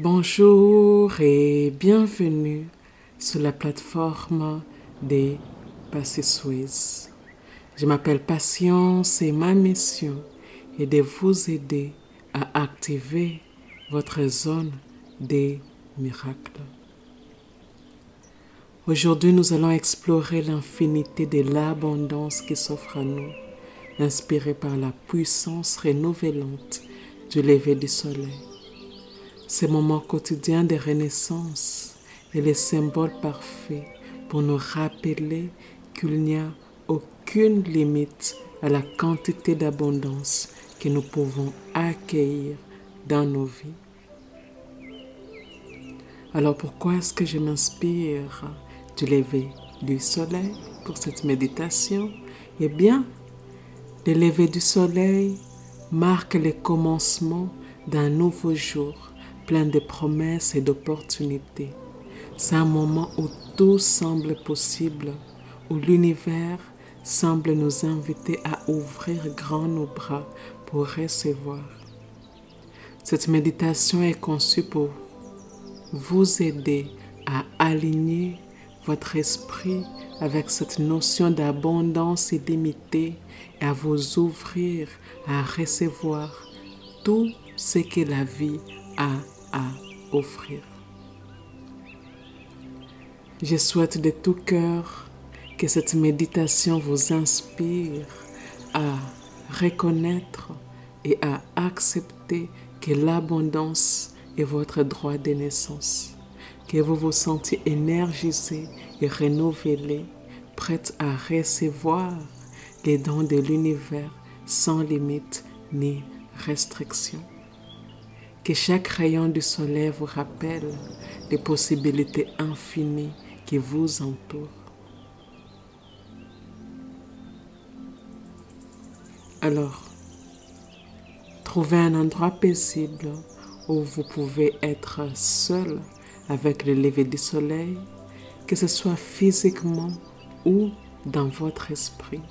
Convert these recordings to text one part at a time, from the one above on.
Bonjour et bienvenue sur la plateforme des Passiswiss. Je m'appelle Patience et ma mission est de vous aider à activer votre zone des miracles. Aujourd'hui, nous allons explorer l'infinité de l'abondance qui s'offre à nous, inspirée par la puissance renouvelante du lever du soleil. Ces moments quotidiens de renaissance est le symbole parfait pour nous rappeler qu'il n'y a aucune limite à la quantité d'abondance que nous pouvons accueillir dans nos vies. Alors pourquoi est-ce que je m'inspire du lever du soleil pour cette méditation? Eh bien, le lever du soleil marque le commencement d'un nouveau jour plein de promesses et d'opportunités. C'est un moment où tout semble possible, où l'univers semble nous inviter à ouvrir grand nos bras pour recevoir. Cette méditation est conçue pour vous aider à aligner votre esprit avec cette notion d'abondance illimitée et à vous ouvrir à recevoir tout ce que la vie a à offrir. Je souhaite de tout cœur que cette méditation vous inspire à reconnaître et à accepter que l'abondance est votre droit de naissance, que vous vous sentez énergisé et renouvelé, prête à recevoir les dons de l'univers sans limite ni restriction. Que chaque rayon du soleil vous rappelle les possibilités infinies qui vous entourent. Alors, trouvez un endroit paisible où vous pouvez être seul avec le lever du soleil, que ce soit physiquement ou dans votre esprit.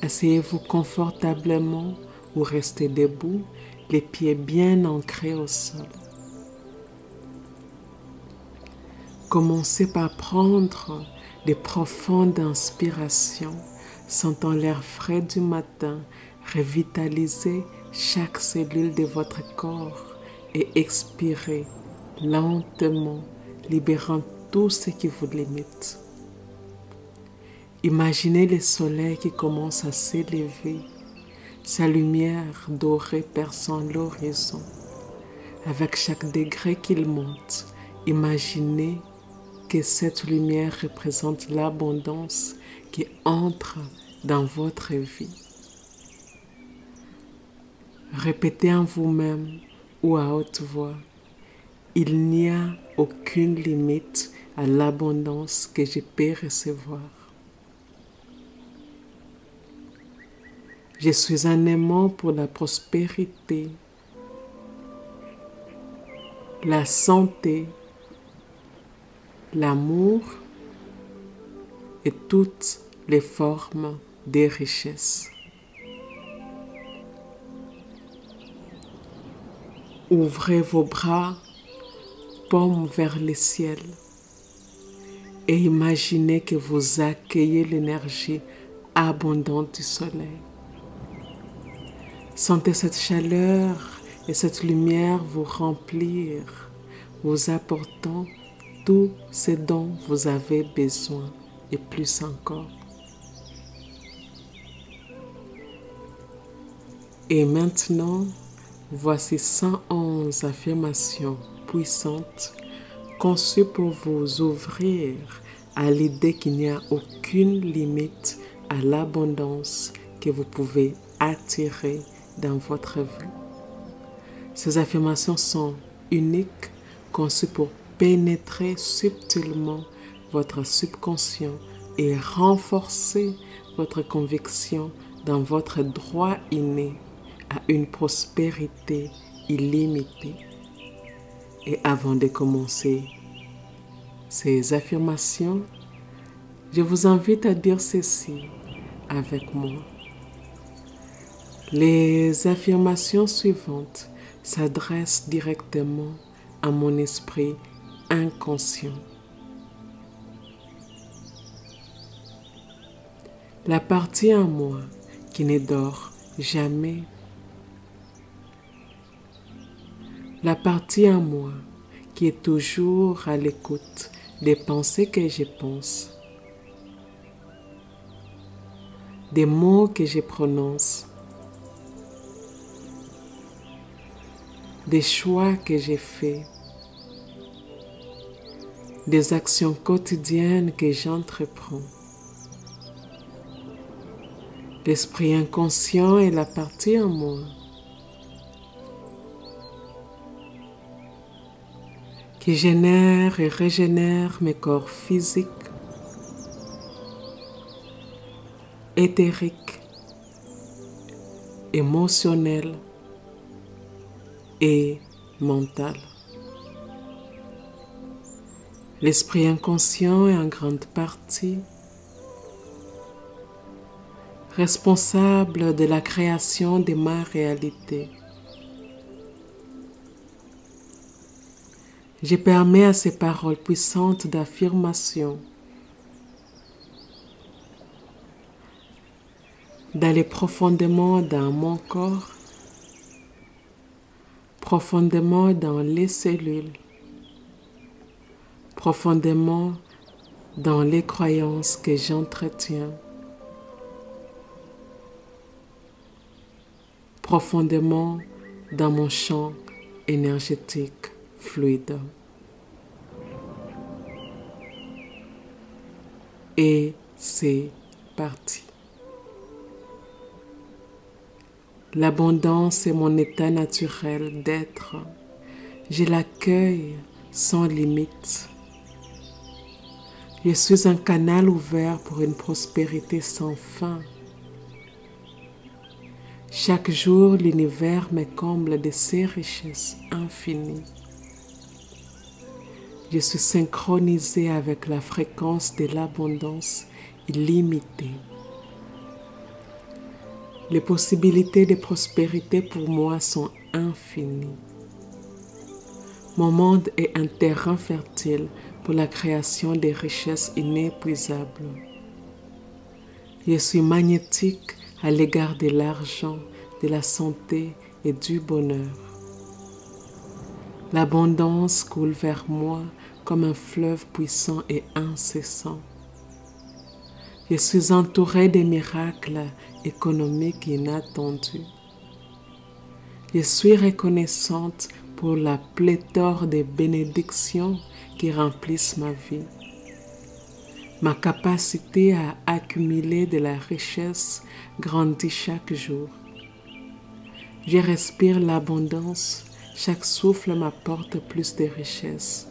Asseyez-vous confortablement ou restez debout, les pieds bien ancrés au sol. Commencez par prendre de profondes inspirations, sentant l'air frais du matin revitaliser chaque cellule de votre corps et expirez lentement, libérant tout ce qui vous limite. Imaginez le soleil qui commence à s'élever, sa lumière dorée perçant l'horizon. Avec chaque degré qu'il monte, imaginez que cette lumière représente l'abondance qui entre dans votre vie. Répétez en vous-même ou à haute voix, il n'y a aucune limite à l'abondance que je peux recevoir. Je suis un aimant pour la prospérité, la santé, l'amour et toutes les formes de richesse. Ouvrez vos bras, paumes vers le ciel, et imaginez que vous accueillez l'énergie abondante du soleil. Sentez cette chaleur et cette lumière vous remplir, vous apportant tout ce dont vous avez besoin et plus encore. Et maintenant, voici 111 affirmations puissantes conçues pour vous ouvrir à l'idée qu'il n'y a aucune limite à l'abondance que vous pouvez attirer dans votre vie. Ces affirmations sont uniques, conçues pour pénétrer subtilement votre subconscient et renforcer votre conviction dans votre droit inné à une prospérité illimitée. Et avant de commencer ces affirmations, je vous invite à dire ceci avec moi. Les affirmations suivantes s'adresse directement à mon esprit inconscient. La partie en moi qui ne dort jamais. La partie en moi qui est toujours à l'écoute des pensées que je pense, des mots que je prononce, des choix que j'ai faits, des actions quotidiennes que j'entreprends. L'esprit inconscient est la partie en moi qui génère et régénère mes corps physiques, éthériques, émotionnels et mentaux. L'esprit inconscient est en grande partie responsable de la création de ma réalité. Je permets à ces paroles puissantes d'affirmation d'aller profondément dans mon corps, profondément dans les cellules, profondément dans les croyances que j'entretiens, profondément dans mon champ énergétique fluide. Et c'est parti. L'abondance est mon état naturel d'être. Je l'accueille sans limite. Je suis un canal ouvert pour une prospérité sans fin. Chaque jour, l'univers me comble de ses richesses infinies. Je suis synchronisé avec la fréquence de l'abondance illimitée. Les possibilités de prospérité pour moi sont infinies. Mon monde est un terrain fertile pour la création de richesses inépuisables. Je suis magnétique à l'égard de l'argent, de la santé et du bonheur. L'abondance coule vers moi comme un fleuve puissant et incessant. Je suis entourée de miracles économiques inattendus. Je suis reconnaissante pour la pléthore de bénédictions qui remplissent ma vie. Ma capacité à accumuler de la richesse grandit chaque jour. Je respire l'abondance, chaque souffle m'apporte plus de richesse.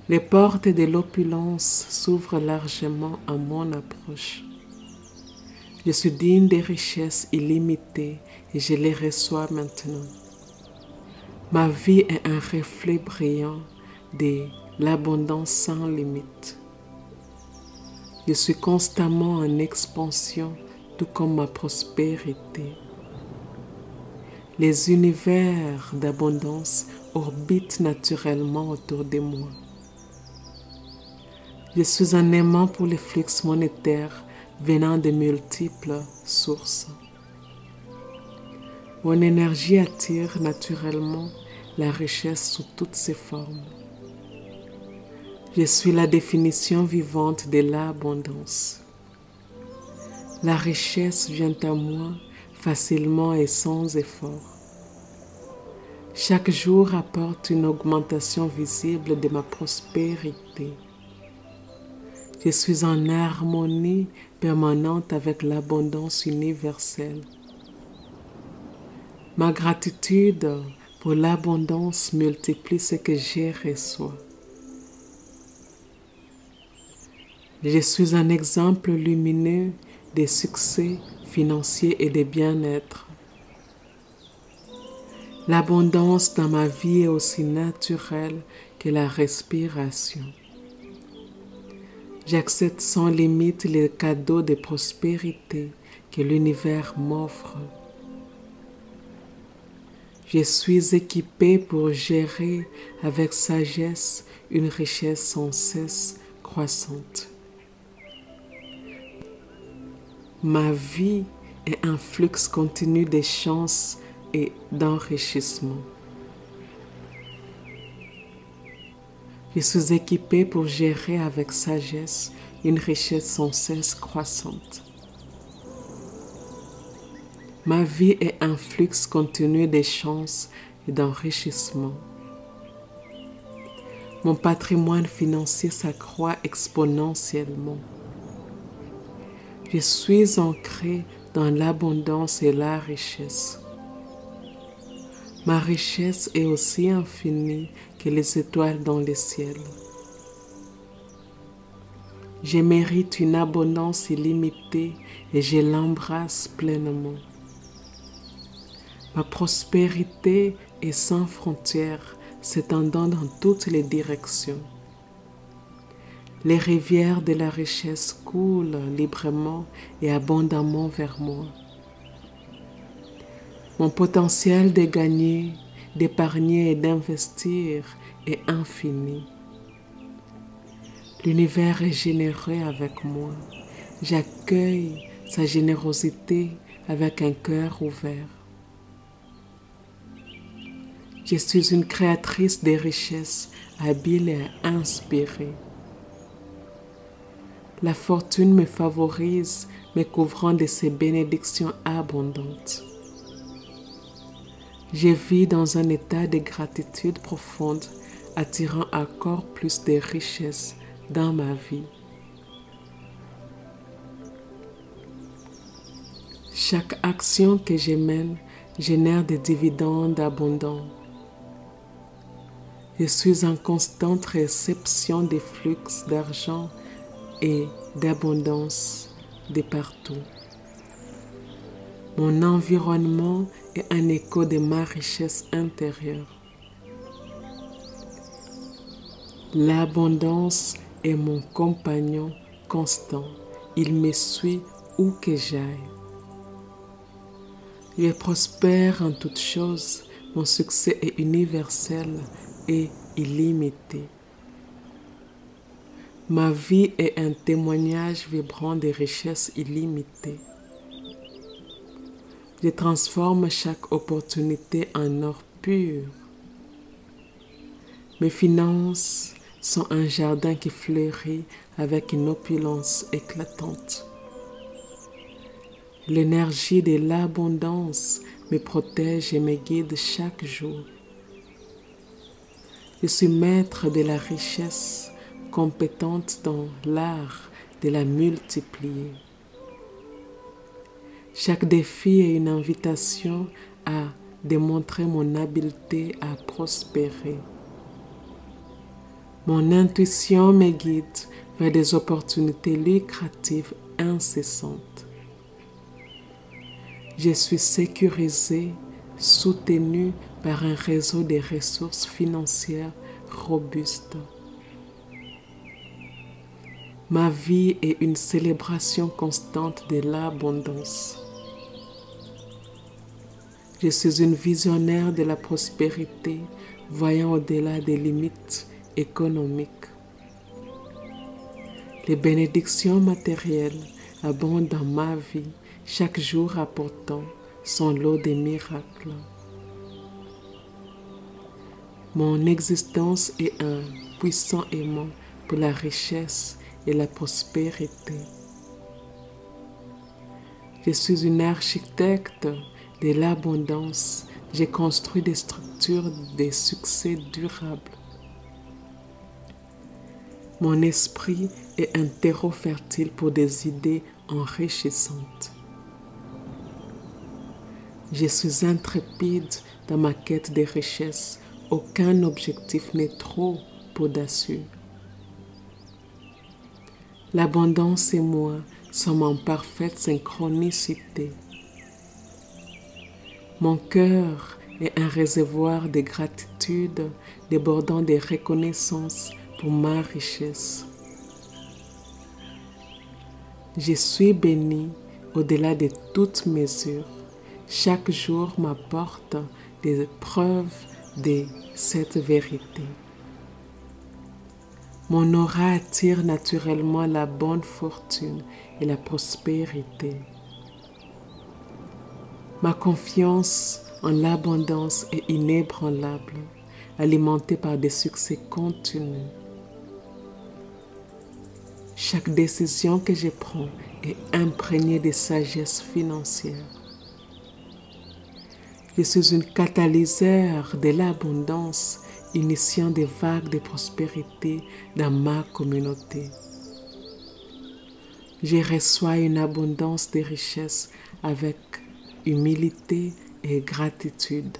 Les portes de l'opulence s'ouvrent largement à mon approche. Je suis digne des richesses illimitées et je les reçois maintenant. Ma vie est un reflet brillant de l'abondance sans limite. Je suis constamment en expansion, tout comme ma prospérité. Les univers d'abondance orbitent naturellement autour de moi. Je suis un aimant pour les flux monétaires venant de multiples sources. Mon énergie attire naturellement la richesse sous toutes ses formes. Je suis la définition vivante de l'abondance. La richesse vient à moi facilement et sans effort. Chaque jour apporte une augmentation visible de ma prospérité. Je suis en harmonie permanente avec l'abondance universelle. Ma gratitude pour l'abondance multiplie ce que je reçois. Je suis un exemple lumineux de succès financier et de bien-être. L'abondance dans ma vie est aussi naturelle que la respiration. J'accepte sans limite les cadeaux de prospérité que l'univers m'offre. Je suis équipé pour gérer avec sagesse une richesse sans cesse croissante. Ma vie est un flux continu de chances et d'enrichissement. Je suis équipé pour gérer avec sagesse une richesse sans cesse croissante. Ma vie est un flux continu de chances et d'enrichissement. Mon patrimoine financier s'accroît exponentiellement. Je suis ancré dans l'abondance et la richesse. Ma richesse est aussi infinie que les étoiles dans le ciel. Je mérite une abondance illimitée et je l'embrasse pleinement. Ma prospérité est sans frontières, s'étendant dans toutes les directions. Les rivières de la richesse coulent librement et abondamment vers moi. Mon potentiel de gagner, d'épargner et d'investir est infini. L'univers est généreux avec moi. J'accueille sa générosité avec un cœur ouvert. Je suis une créatrice de richesses, habile et inspirée. La fortune me favorise, me couvrant de ses bénédictions abondantes. Je vis dans un état de gratitude profonde, attirant encore plus de richesses dans ma vie. Chaque action que je mène génère des dividendes abondants. Je suis en constante réception des flux d'argent et d'abondance de partout. Mon environnement est un écho de ma richesse intérieure. L'abondance est mon compagnon constant. Il me suit où que j'aille. Je prospère en toutes choses. Mon succès est universel et illimité. Ma vie est un témoignage vibrant de richesses illimitées. Je transforme chaque opportunité en or pur. Mes finances sont un jardin qui fleurit avec une opulence éclatante. L'énergie de l'abondance me protège et me guide chaque jour. Je suis maître de la richesse, compétente dans l'art de la multiplier. Chaque défi est une invitation à démontrer mon habileté à prospérer. Mon intuition me guide vers des opportunités lucratives incessantes. Je suis sécurisé, soutenu par un réseau de ressources financières robustes. Ma vie est une célébration constante de l'abondance. Je suis une visionnaire de la prospérité, voyant au-delà des limites économiques. Les bénédictions matérielles abondent dans ma vie, chaque jour apportant son lot de miracles. Mon existence est un puissant aimant pour la richesse et la prospérité. Je suis une architecte de l'abondance. J'ai construit des structures de succès durables. Mon esprit est un terreau fertile pour des idées enrichissantes. Je suis intrépide dans ma quête de richesse. Aucun objectif n'est trop audacieux. L'abondance et moi sommes en parfaite synchronicité. Mon cœur est un réservoir de gratitude débordant de reconnaissance pour ma richesse. Je suis béni au-delà de toute mesure. Chaque jour m'apporte des preuves de cette vérité. Mon aura attire naturellement la bonne fortune et la prospérité. Ma confiance en l'abondance est inébranlable, alimentée par des succès continus. Chaque décision que je prends est imprégnée de sagesse financière. Je suis une catalyseur de l'abondance, initiant des vagues de prospérité dans ma communauté. Je reçois une abondance de richesses avec humilité et gratitude.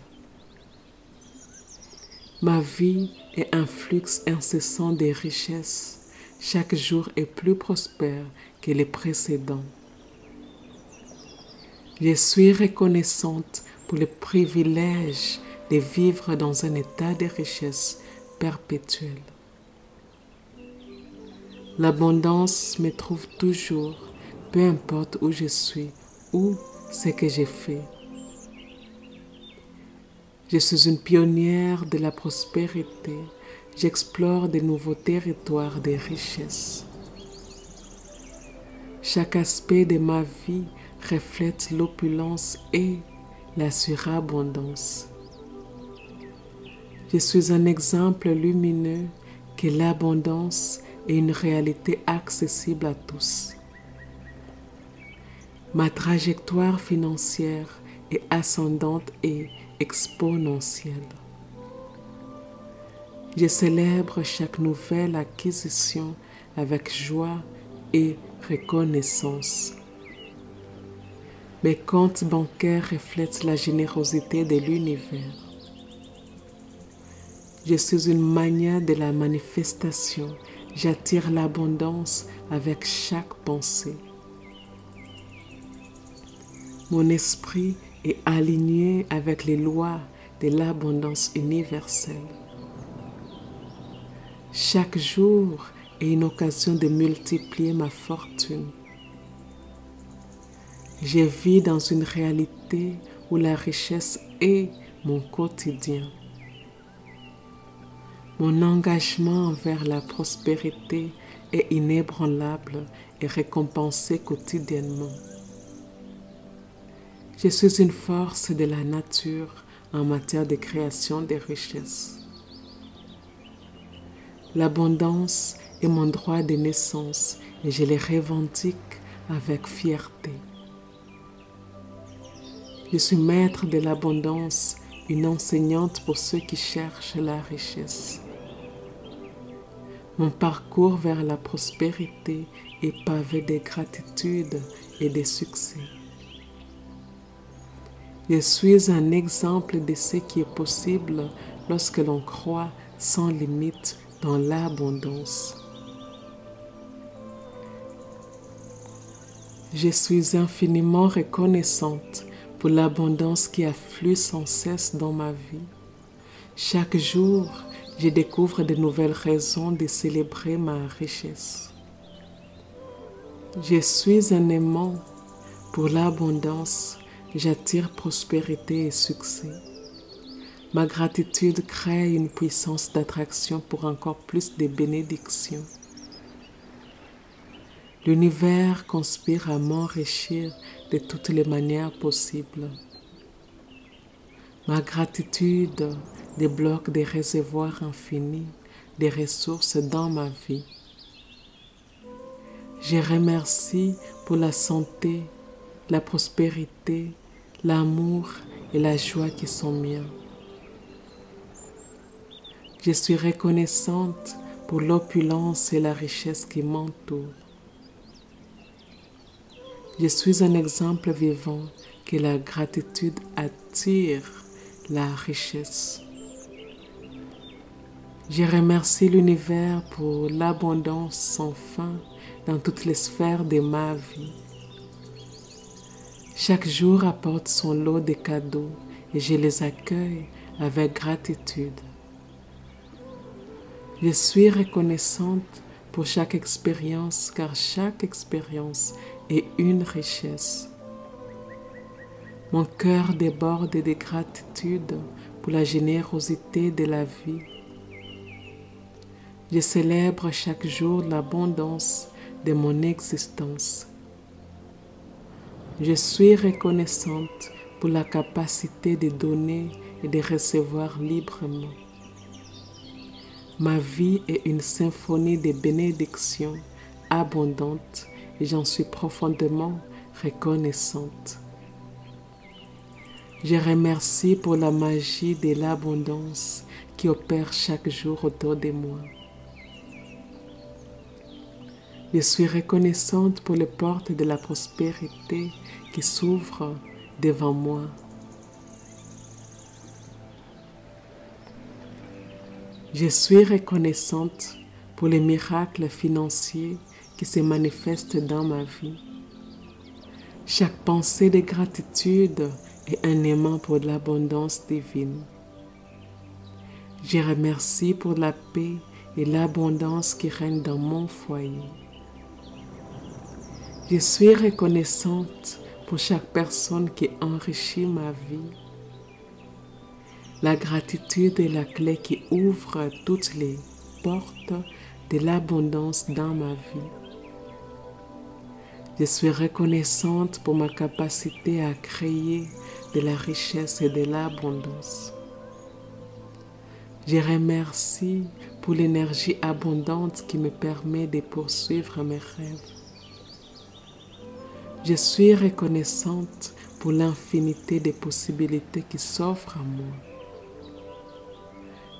Ma vie est un flux incessant de richesses. Chaque jour est plus prospère que les précédents. Je suis reconnaissante pour le privilège de vivre dans un état de richesse perpétuelle. L'abondance me trouve toujours, peu importe où je suis ou ce que j'ai fait. Je suis une pionnière de la prospérité. J'explore de nouveaux territoires de richesse. Chaque aspect de ma vie reflète l'opulence et la surabondance. Je suis un exemple lumineux que l'abondance est une réalité accessible à tous. Ma trajectoire financière est ascendante et exponentielle. Je célèbre chaque nouvelle acquisition avec joie et reconnaissance. Mes comptes bancaires reflètent la générosité de l'univers. Je suis une manière de la manifestation. J'attire l'abondance avec chaque pensée. Mon esprit est aligné avec les lois de l'abondance universelle. Chaque jour est une occasion de multiplier ma fortune. Je vis dans une réalité où la richesse est mon quotidien. Mon engagement envers la prospérité est inébranlable et récompensé quotidiennement. Je suis une force de la nature en matière de création de richesses. L'abondance est mon droit de naissance et je le revendique avec fierté. Je suis maître de l'abondance, une enseignante pour ceux qui cherchent la richesse. Mon parcours vers la prospérité est pavé de gratitude et de succès. Je suis un exemple de ce qui est possible lorsque l'on croit sans limite dans l'abondance. Je suis infiniment reconnaissante pour l'abondance qui afflue sans cesse dans ma vie. Chaque jour, je découvre de nouvelles raisons de célébrer ma richesse. Je suis un aimant pour l'abondance. J'attire prospérité et succès. Ma gratitude crée une puissance d'attraction pour encore plus de bénédictions. L'univers conspire à m'enrichir de toutes les manières possibles. Ma gratitude débloque des réservoirs infinis, des ressources dans ma vie. Je remercie pour la santé, la prospérité, l'amour et la joie qui sont miens. Je suis reconnaissante pour l'opulence et la richesse qui m'entourent. Je suis un exemple vivant que la gratitude attire la richesse. Je remercie l'univers pour l'abondance sans fin dans toutes les sphères de ma vie. Chaque jour apporte son lot de cadeaux et je les accueille avec gratitude. Je suis reconnaissante pour chaque expérience car chaque expérience est une richesse. Mon cœur déborde de gratitude pour la générosité de la vie. Je célèbre chaque jour l'abondance de mon existence. Je suis reconnaissante pour la capacité de donner et de recevoir librement. Ma vie est une symphonie de bénédictions abondantes et j'en suis profondément reconnaissante. Je remercie pour la magie de l'abondance qui opère chaque jour autour de moi. Je suis reconnaissante pour les portes de la prospérité qui s'ouvrent devant moi. Je suis reconnaissante pour les miracles financiers qui se manifestent dans ma vie. Chaque pensée de gratitude est un aimant pour l'abondance divine. Je remercie pour la paix et l'abondance qui règnent dans mon foyer. Je suis reconnaissante pour chaque personne qui enrichit ma vie. La gratitude est la clé qui ouvre toutes les portes de l'abondance dans ma vie. Je suis reconnaissante pour ma capacité à créer de la richesse et de l'abondance. Je remercie pour l'énergie abondante qui me permet de poursuivre mes rêves. Je suis reconnaissante pour l'infinité des possibilités qui s'offrent à moi.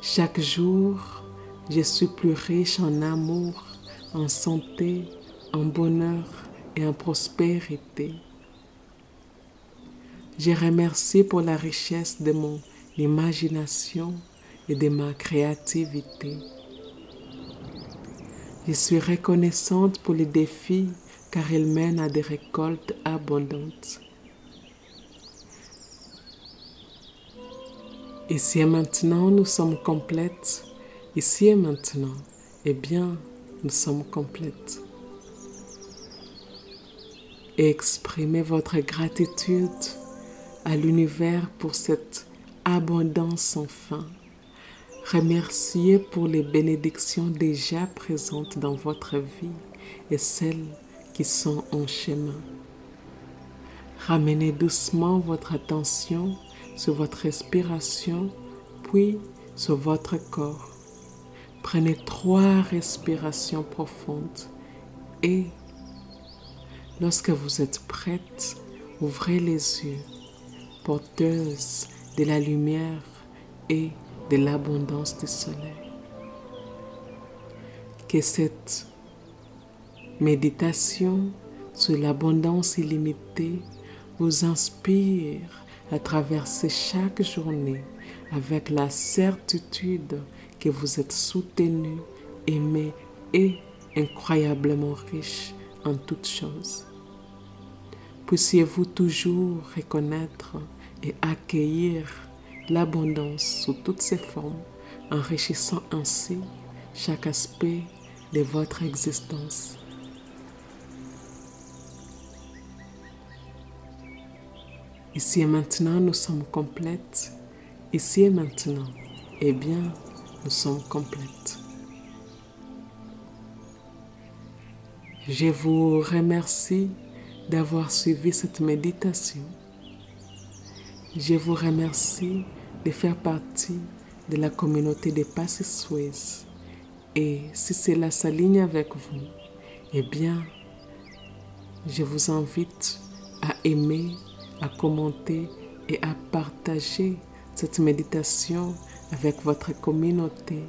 Chaque jour, je suis plus riche en amour, en santé, en bonheur et en prospérité. Je remercie pour la richesse de mon imagination et de ma créativité. Je suis reconnaissante pour les défis car ils mènent à des récoltes abondantes. Ici et maintenant, nous sommes complètes. Ici et maintenant, eh bien, nous sommes complètes. Et exprimez votre gratitude à l'univers pour cette abondance sans fin. Remerciez pour les bénédictions déjà présentes dans votre vie et celles qui sont en chemin. Ramenez doucement votre attention sur votre respiration, puis sur votre corps. Prenez 3 respirations profondes et, lorsque vous êtes prête, ouvrez les yeux, porteuses de la lumière et de l'abondance du soleil. Que cette méditation sur l'abondance illimitée vous inspire à traverser chaque journée avec la certitude que vous êtes soutenu, aimé et incroyablement riche en toutes choses. Puissiez-vous toujours reconnaître et accueillir l'abondance sous toutes ses formes, enrichissant ainsi chaque aspect de votre existence. Ici et maintenant, nous sommes complètes. Ici et maintenant, eh bien, nous sommes complètes. Je vous remercie d'avoir suivi cette méditation. Je vous remercie de faire partie de la communauté des Passy-Suez. Et si cela s'aligne avec vous, eh bien, je vous invite à aimer, à commenter et à partager cette méditation avec votre communauté.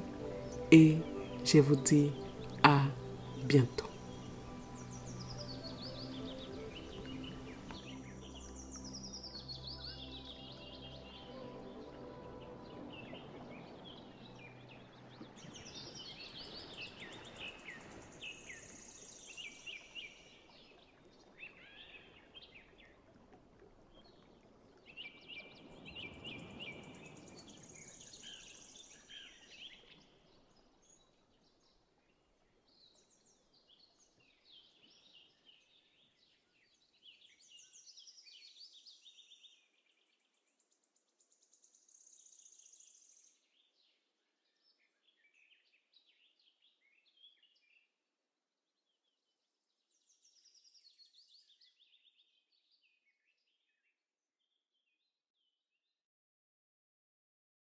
Et je vous dis à bientôt.